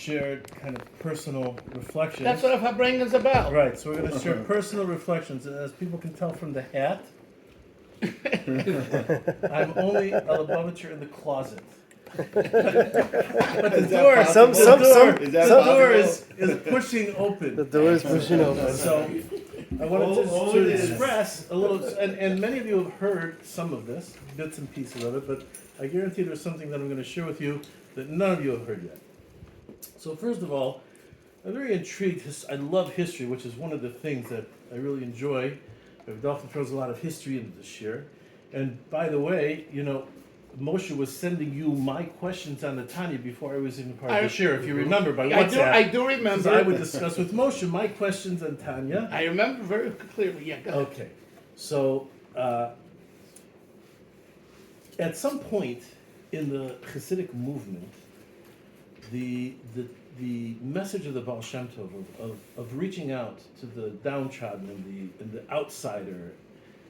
share kind of personal reflections. That's what Farbrengen is about. Right, so we're going to share personal reflections, and as people can tell from the hat, I'm only a Lubavitcher in the closet. But the door is pushing open. The door is pushing open. So I wanted to express a little, and many of you have heard some of this, bits and pieces of it, but I guarantee there's something that I'm going to share with you that none of you have heard yet. So first of all, I'm very intrigued. I love history, which is one of the things that I really enjoy. Dalfin throws a lot of history into this year. And by the way, Moshe was sending you my questions on the Tanya before I was even part of the shir, if you remember, by WhatsApp. I do remember. I would discuss with Moshe my questions on Tanya. I remember very clearly, yeah, go ahead. Okay, so at some point in the Hasidic movement, the message of the Baal Shem Tov of reaching out to the downtrodden and the outsider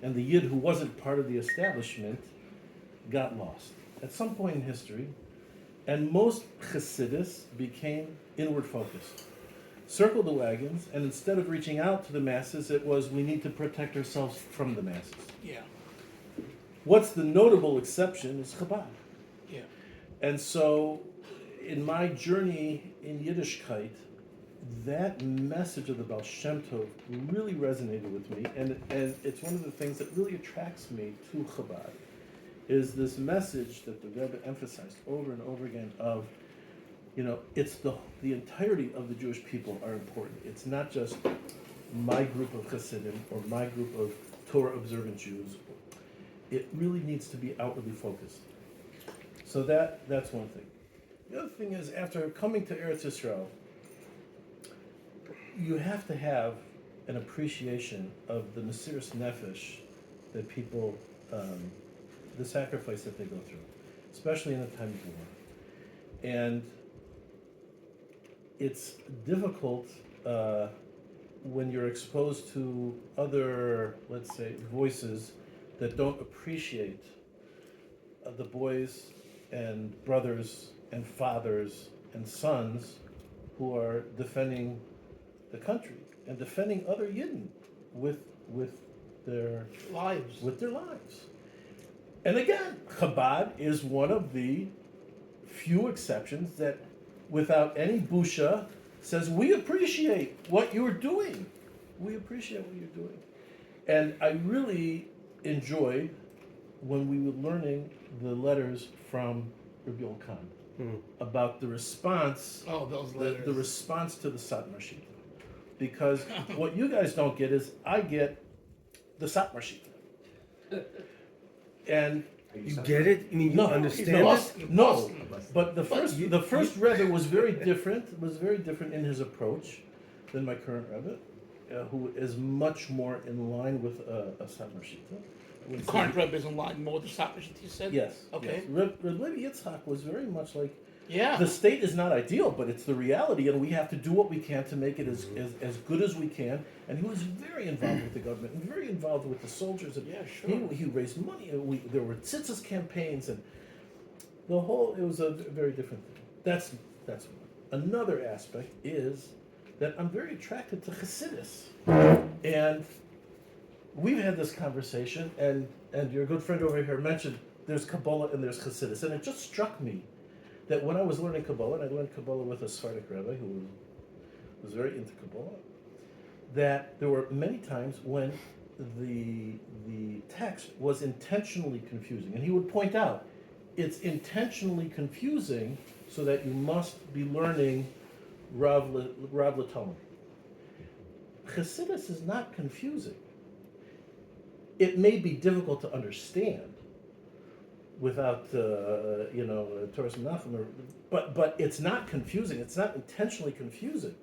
and the Yid who wasn't part of the establishment got lost at some point in history, and most Hasidus became inward focused, circled the wagons, and instead of reaching out to the masses, it was we need to protect ourselves from the masses. Yeah. What's the notable exception is Chabad. Yeah. And so, in my journey in Yiddishkeit, that message of the Baal Shem Tov really resonated with me, and it's one of the things that really attracts me to Chabad, is this message that the Rebbe emphasized over and over again of, it's the entirety of the Jewish people are important. It's not just my group of Hasidim or my group of Torah observant Jews. It really needs to be outwardly focused. So that's one thing. The other thing is, after coming to Eretz Yisrael, you have to have an appreciation of the Mesiras Nefesh that people, the sacrifice that they go through, especially in a time of war. And it's difficult when you're exposed to other, let's say, voices that don't appreciate the boys and brothers and fathers and sons who are defending the country and defending other Yidden with their lives. And again, Chabad is one of the few exceptions that, without any busha, says we appreciate what you're doing. We appreciate what you're doing. And I really enjoyed when we were learning the letters from Rabbi Khan about the response. Oh, those letters. The response to the Satmar Shita. Because what you guys don't get is I get the Satmar Shita. And you get it? You mean you understand it? No, but the first Rebbe was very different. In his approach than my current Rebbe, who is much more in line with a Satmar Shita. The current Rebbe is in line more with the Satmar Shita, you said? Yes. Okay. Yes. Rebbe Yitzchak was very much like, yeah, the state is not ideal, but it's the reality, and we have to do what we can to make it as good as we can. And he was very involved with the government and very involved with the soldiers. And yeah, sure. He raised money. There were tzitzis campaigns, and it was a very different thing. That's one. Another aspect is that I'm very attracted to Chassidus, and we've had this conversation, and your good friend over here mentioned there's Kabbalah and there's Chassidus, and it just struck me that when I was learning Kabbalah, and I learned Kabbalah with a Sephardic Rebbe who was very into Kabbalah, that there were many times when the text was intentionally confusing. And he would point out, it's intentionally confusing so that you must be learning Rav L'Talmud. Chassidus is not confusing. It may be difficult to understand without Torah Menachem, but it's not confusing. It's not intentionally confusing.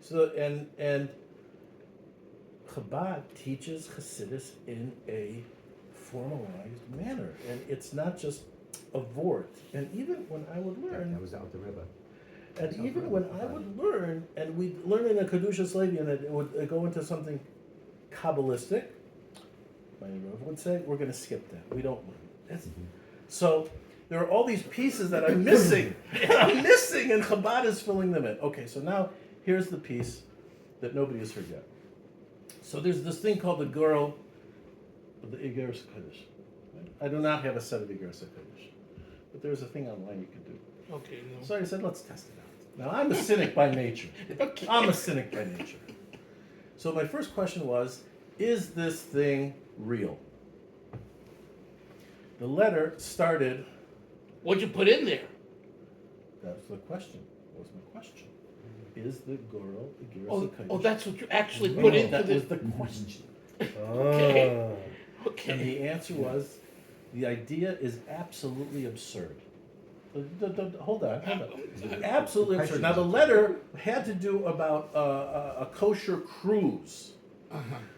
So and Chabad teaches Chassidus in a formalized manner, and it's not just a vort. And even when I would learn, that was out the Rebbe. And even when I would learn, and we'd learn in a Kedushas Levi, and it would go into something Kabbalistic, my Rav would say, we're going to skip that. We don't learn. So there are all these pieces that I'm missing. I'm missing, and Chabad is filling them in. Okay, so now here's the piece that nobody has heard yet. So there's this thing called the girl of the Igeres Kodesh. I do not have a set of Igeres Kodesh, but there's a thing online you can do. Okay. No. So I said, let's test it out. Now, I'm a cynic by nature. Okay. I'm a cynic by nature. So my first question was, is this thing real? The letter started, What'd you put in there? that's the question. That was my question. Is the girl the Igeres Oh, Kodesh? that's what you actually put into That the. was the question. Okay. Ah. And Okay. the answer was, the idea is absolutely absurd. Hold on. Absolutely absurd. Now, the letter had to do about a kosher cruise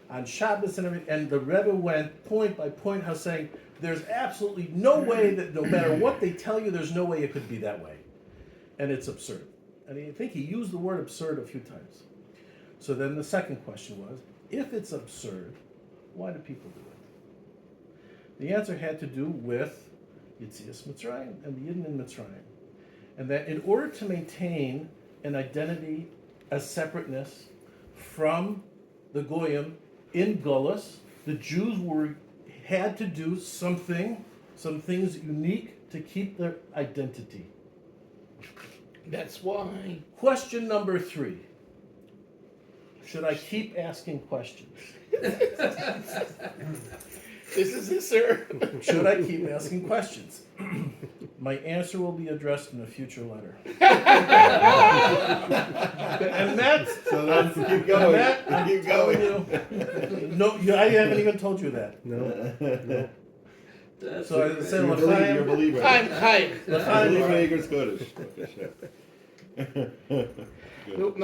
on Shabbos and everything, and the Rebbe went point by point, how saying there's absolutely no way that no matter what they tell you, there's no way it could be that way, and it's absurd. And I think he used the word absurd a few times. So then the second question was, if it's absurd, why do people do it? The answer had to do with Yetzias Mitzrayim and the Yidden in Mitzrayim. And that in order to maintain an identity, a separateness from the Goyim in Gullus, the Jews had to do some things unique to keep their identity. That's why. Question number 3. Should I keep asking questions? This is it, sir. Should I keep asking questions? My answer will be addressed in a future letter. And that's So let's keep going. Matt, I'm keep telling going. I haven't even told you that. No. So I say You're a believer. Chaim. You're a believer in Igeres Kodesh. Okay, sure. Look,